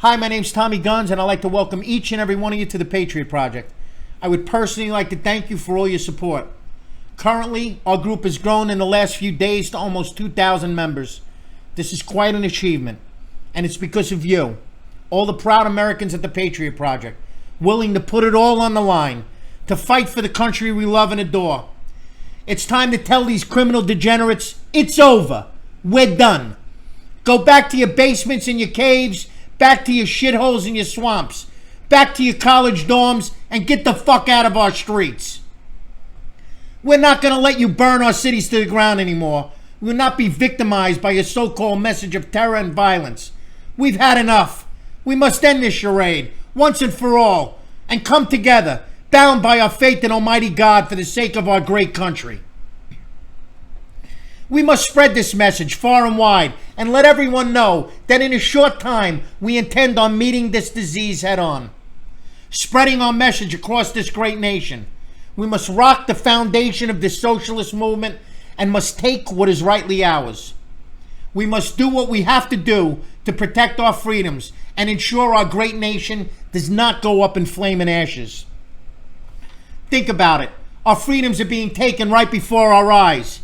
Hi, my name's Tommy Guns, and I'd like to welcome each and every one of you to the Patriot Project. I would personally like to thank you for all your support. Currently, our group has grown in the last few days to almost 2,000 members. This is quite an achievement, and it's because of you, all the proud Americans at the Patriot Project, willing to put it all on the line, to fight for the country we love and adore. It's time to tell these criminal degenerates, it's over. We're done. Go back to your basements and your caves, back to your shitholes and your swamps, back to your college dorms, and get the fuck out of our streets. We're not going to let you burn our cities to the ground anymore. We will not be victimized by your so-called message of terror and violence. We've had enough. We must end this charade, once and for all, and come together, bound by our faith in Almighty God for the sake of our great country. We must spread this message far and wide and let everyone know that in a short time we intend on meeting this disease head on. Spreading our message across this great nation. We must rock the foundation of this socialist movement and must take what is rightly ours. We must do what we have to do to protect our freedoms and ensure our great nation does not go up in flame and ashes. Think about it. Our freedoms are being taken right before our eyes.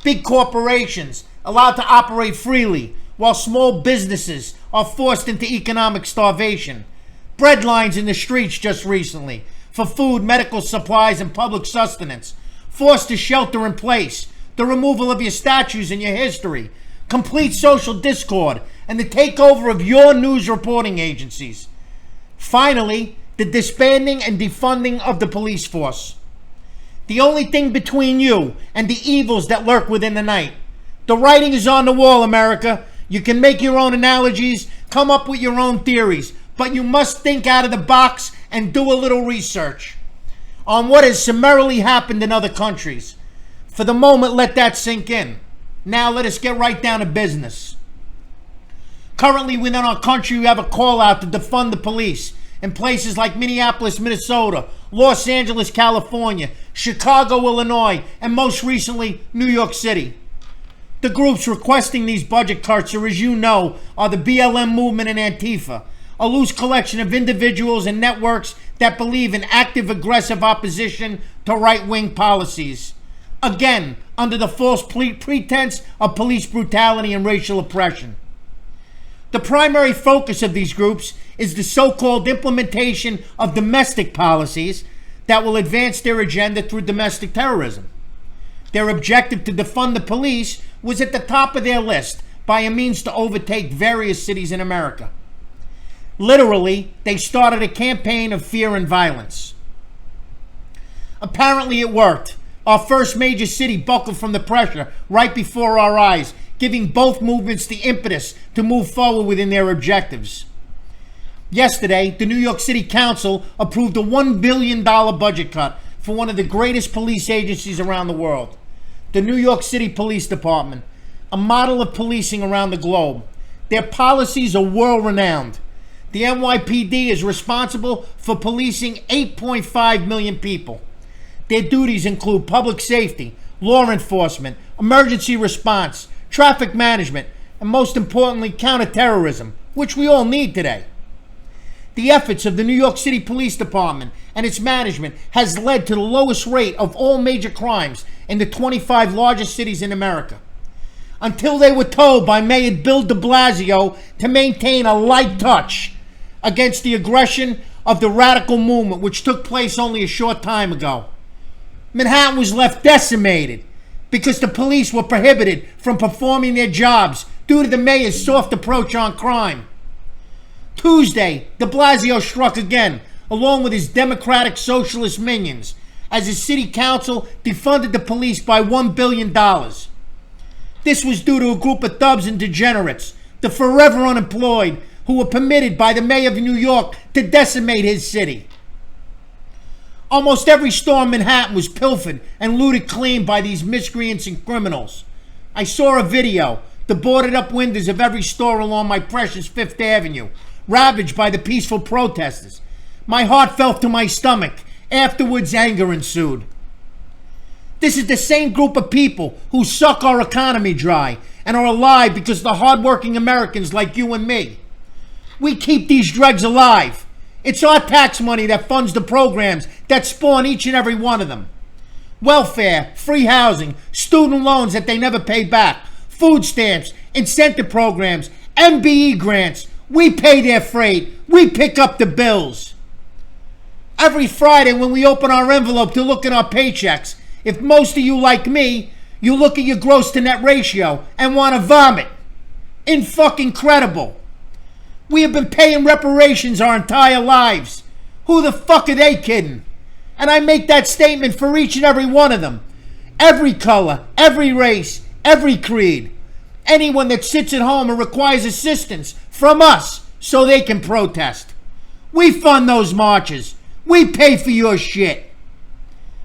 Big corporations allowed to operate freely, while small businesses are forced into economic starvation. Bread lines in the streets just recently for food, medical supplies, and public sustenance. Forced to shelter in place. The removal of your statues and your history. Complete social discord and the takeover of your news reporting agencies. Finally, the disbanding and defunding of the police force. The only thing between you and the evils that lurk within the night. The writing is on the wall, America. You can make your own analogies, come up with your own theories, but you must think out of the box and do a little research on what has summarily happened in other countries. For the moment, let that sink in. Now let us get right down to business. Currently within our country, we have a call out to defund the police in places like Minneapolis, Minnesota, Los Angeles, California, Chicago, Illinois, and most recently, New York City. The groups requesting these budget cuts are, as you know, are the BLM movement and Antifa, a loose collection of individuals and networks that believe in active, aggressive opposition to right-wing policies. Again, under the false pretense of police brutality and racial oppression. The primary focus of these groups is the so-called implementation of domestic policies that will advance their agenda through domestic terrorism. Their objective to defund the police was at the top of their list by a means to overtake various cities in America. Literally, they started a campaign of fear and violence. Apparently it worked. Our first major city buckled from the pressure right before our eyes, giving both movements the impetus to move forward within their objectives. Yesterday, the New York City Council approved a $1 billion budget cut for one of the greatest police agencies around the world, the New York City Police Department, a model of policing around the globe. Their policies are world-renowned. The NYPD is responsible for policing 8.5 million people. Their duties include public safety, law enforcement, emergency response, traffic management, and most importantly, counterterrorism, which we all need today. The efforts of the New York City Police Department and its management has led to the lowest rate of all major crimes in the 25 largest cities in America. Until they were told by Mayor Bill de Blasio to maintain a light touch against the aggression of the radical movement, which took place only a short time ago. Manhattan was left decimated because the police were prohibited from performing their jobs due to the mayor's soft approach on crime. Tuesday, de Blasio struck again, along with his Democratic Socialist minions, as his city council defunded the police by $1 billion. This was due to a group of thugs and degenerates, the forever unemployed, who were permitted by the mayor of New York to decimate his city. Almost every store in Manhattan was pilfered and looted clean by these miscreants and criminals. I saw a video, the boarded up windows of every store along my precious Fifth Avenue, ravaged by the peaceful protesters. My heart fell to my stomach. Afterwards, anger ensued. This is the same group of people who suck our economy dry and are alive because of the hardworking Americans like you and me. We keep these dregs alive. It's our tax money that funds the programs that spawn each and every one of them. Welfare, free housing, student loans that they never pay back, food stamps, incentive programs, MBE grants. We pay their freight. We pick up the bills. Every Friday when we open our envelope to look at our paychecks, if most of you like me, you look at your gross to net ratio and want to vomit. In-fucking-credible. We have been paying reparations our entire lives. Who the fuck are they kidding? And I make that statement for each and every one of them. Every color, every race, every creed. Anyone that sits at home and requires assistance from us so they can protest. We fund those marches. We pay for your shit.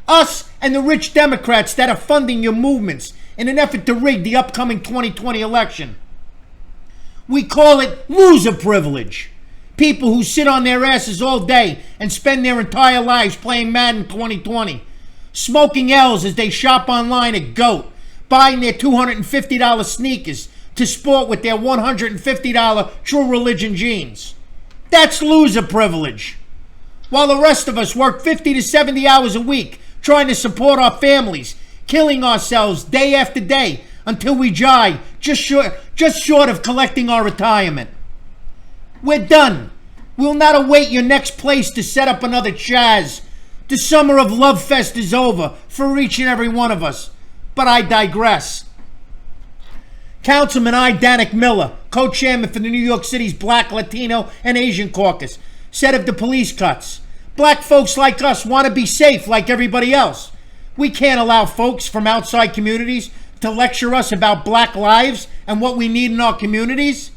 Us and the rich Democrats that are funding your movements in an effort to rig the upcoming 2020 election. We call it loser privilege. People who sit on their asses all day and spend their entire lives playing Madden 2020, smoking L's as they shop online at GOAT, buying their $250 sneakers to sport with their $150 True Religion jeans. That's loser privilege. While the rest of us work 50 to 70 hours a week trying to support our families, killing ourselves day after day until we die, just short of collecting our retirement. We're done. We'll not await your next place to set up another Chaz. The summer of Love Fest is over for each and every one of us. But I digress. Councilman Danik Miller, co-chairman for the New York City's Black, Latino, and Asian Caucus, said of the police cuts, black folks like us want to be safe like everybody else. We can't allow folks from outside communities to lecture us about black lives and what we need in our communities.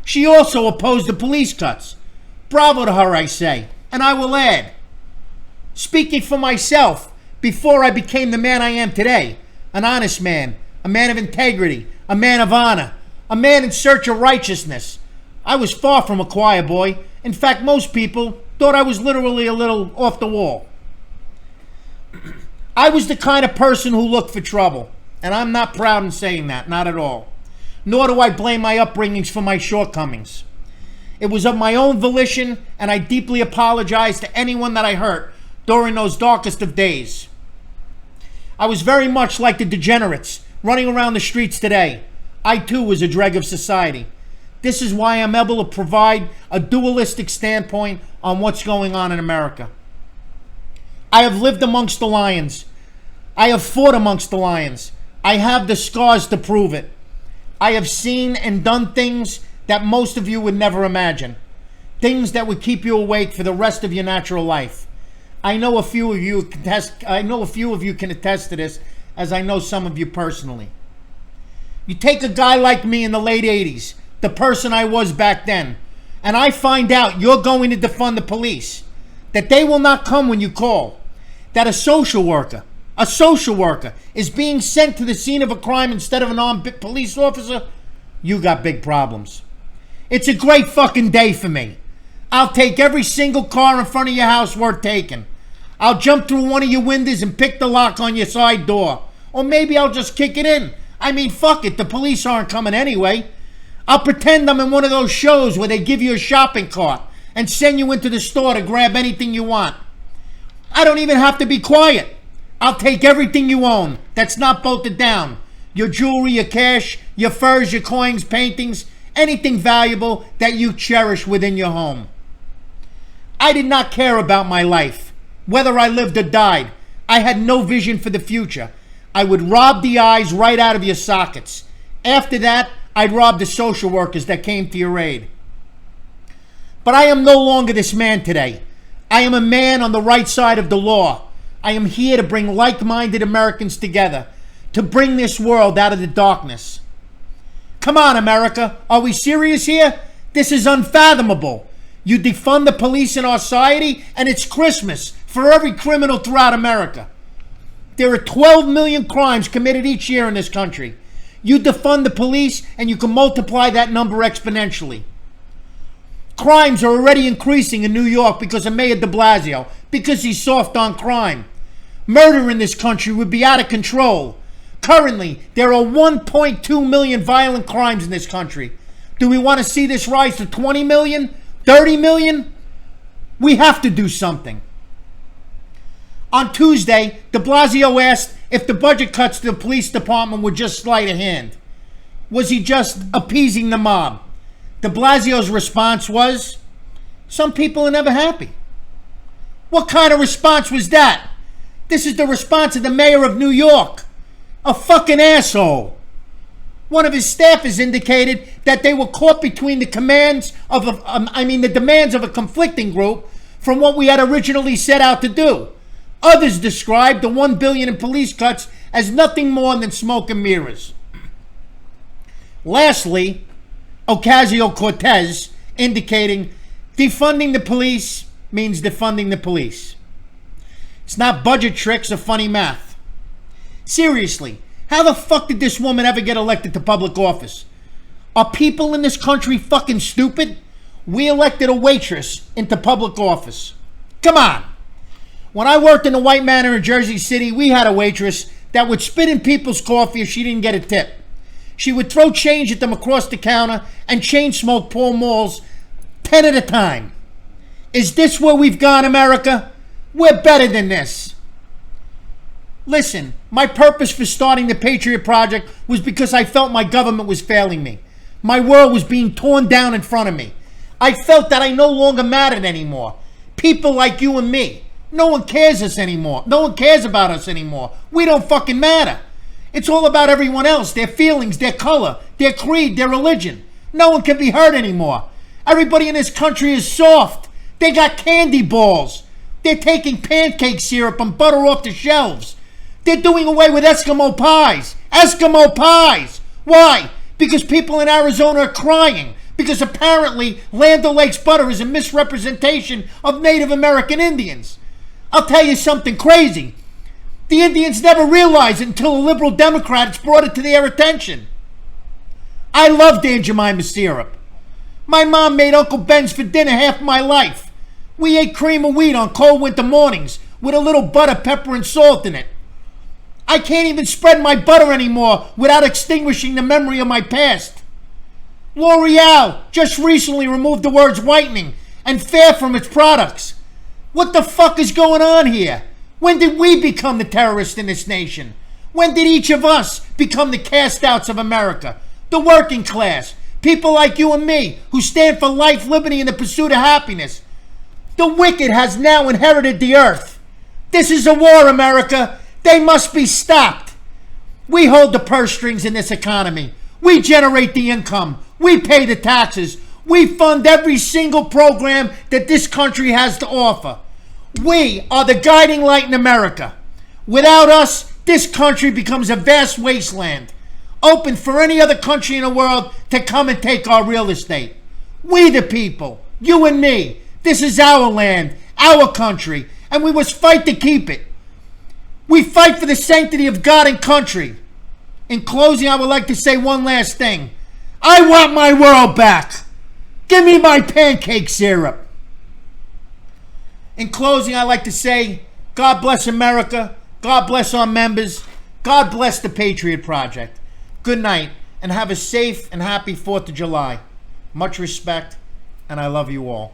She also opposed the police cuts. Bravo to her, I say. And I will add, speaking for myself, before I became the man I am today, an honest man, a man of integrity, a man of honor, a man in search of righteousness, I was far from a choir boy. In fact, most people thought I was literally a little off the wall. I was the kind of person who looked for trouble, and I'm not proud in saying that, not at all. Nor do I blame my upbringings for my shortcomings. It was of my own volition, and I deeply apologize to anyone that I hurt during those darkest of days. I was very much like the degenerates running around the streets today. I too was a dreg of society. This is why I'm able to provide a dualistic standpoint on what's going on in America. I have lived amongst the lions. I have fought amongst the lions. I have the scars to prove it. I have seen and done things that most of you would never imagine. Things that would keep you awake for the rest of your natural life. I know a few of you can attest to this, as I know some of you personally. You take a guy like me in the late 80s, the person I was back then, and I find out you're going to defund the police, that they will not come when you call, that a social worker is being sent to the scene of a crime instead of an armed police officer, you got big problems. It's a great fucking day for me. I'll take every single car in front of your house worth taking. I'll jump through one of your windows and pick the lock on your side door. Or maybe I'll just kick it in. I mean, fuck it, the police aren't coming anyway. I'll pretend I'm in one of those shows where they give you a shopping cart and send you into the store to grab anything you want. I don't even have to be quiet. I'll take everything you own that's not bolted down. Your jewelry, your cash, your furs, your coins, paintings, anything valuable that you cherish within your home. I did not care about my life, whether I lived or died. I had no vision for the future. I would rob the eyes right out of your sockets. After that, I'd rob the social workers that came to your aid. But I am no longer this man today. I am a man on the right side of the law. I am here to bring like-minded Americans together, to bring this world out of the darkness. Come on, America. Are we serious here? This is unfathomable. You defund the police in our society, and it's Christmas for every criminal throughout America. There are 12 million crimes committed each year in this country. You defund the police, and you can multiply that number exponentially. Crimes are already increasing in New York because of Mayor de Blasio, because he's soft on crime. Murder in this country would be out of control. Currently, there are 1.2 million violent crimes in this country. Do we want to see this rise to 20 million, 30 million? We have to do something. On Tuesday, de Blasio asked if the budget cuts to the police department were just sleight of hand. Was he just appeasing the mob? De Blasio's response was, some people are never happy. What kind of response was that? This is the response of the mayor of New York. A fucking asshole. One of his staffers indicated that they were caught between the demands of a conflicting group from what we had originally set out to do. Others described the $1 billion in police cuts as nothing more than smoke and mirrors. Lastly, Ocasio-Cortez indicating defunding the police means defunding the police. It's not budget tricks or funny math. Seriously, how the fuck did this woman ever get elected to public office? Are people in this country fucking stupid? We elected a waitress into public office. Come on. When I worked in the White Manor in Jersey City, we had a waitress that would spit in people's coffee if she didn't get a tip. She would throw change at them across the counter and chain smoke Pall Malls 10 at a time. Is this where we've gone, America? We're better than this. Listen, my purpose for starting the Patriot Project was because I felt my government was failing me. My world was being torn down in front of me. I felt that I no longer mattered anymore. People like you and me. No one cares us anymore. No one cares about us anymore. We don't fucking matter. It's all about everyone else, their feelings, their color, their creed, their religion. No one can be hurt anymore. Everybody in this country is soft. They got candy balls. They're taking pancake syrup and butter off the shelves. They're doing away with Eskimo pies. Eskimo pies! Why? Because people in Arizona are crying. Because apparently Land O'Lakes butter is a misrepresentation of Native American Indians. I'll tell you something crazy. The Indians never realized it until the liberal Democrats brought it to their attention. I loved Aunt Jemima syrup. My mom made Uncle Ben's for dinner half my life. We ate cream of wheat on cold winter mornings with a little butter, pepper, and salt in it. I can't even spread my butter anymore without extinguishing the memory of my past. L'Oreal just recently removed the words whitening and fair from its products. What the fuck is going on here? When did we become the terrorists in this nation? When did each of us become the cast-outs of America? The working class, people like you and me who stand for life, liberty, and the pursuit of happiness. The wicked has now inherited the earth. This is a war, America. They must be stopped. We hold the purse strings in this economy. We generate the income. We pay the taxes. We fund every single program that this country has to offer. We are the guiding light in America. Without us, this country becomes a vast wasteland, open for any other country in the world to come and take our real estate. We the people, you and me, this is our land, our country, and we must fight to keep it. We fight for the sanctity of God and country. In closing, I would like to say one last thing. I want my world back. Give me my pancake syrup. In closing, I'd like to say, God bless America. God bless our members. God bless the Patriot Project. Good night, and have a safe and happy 4th of July. Much respect, and I love you all.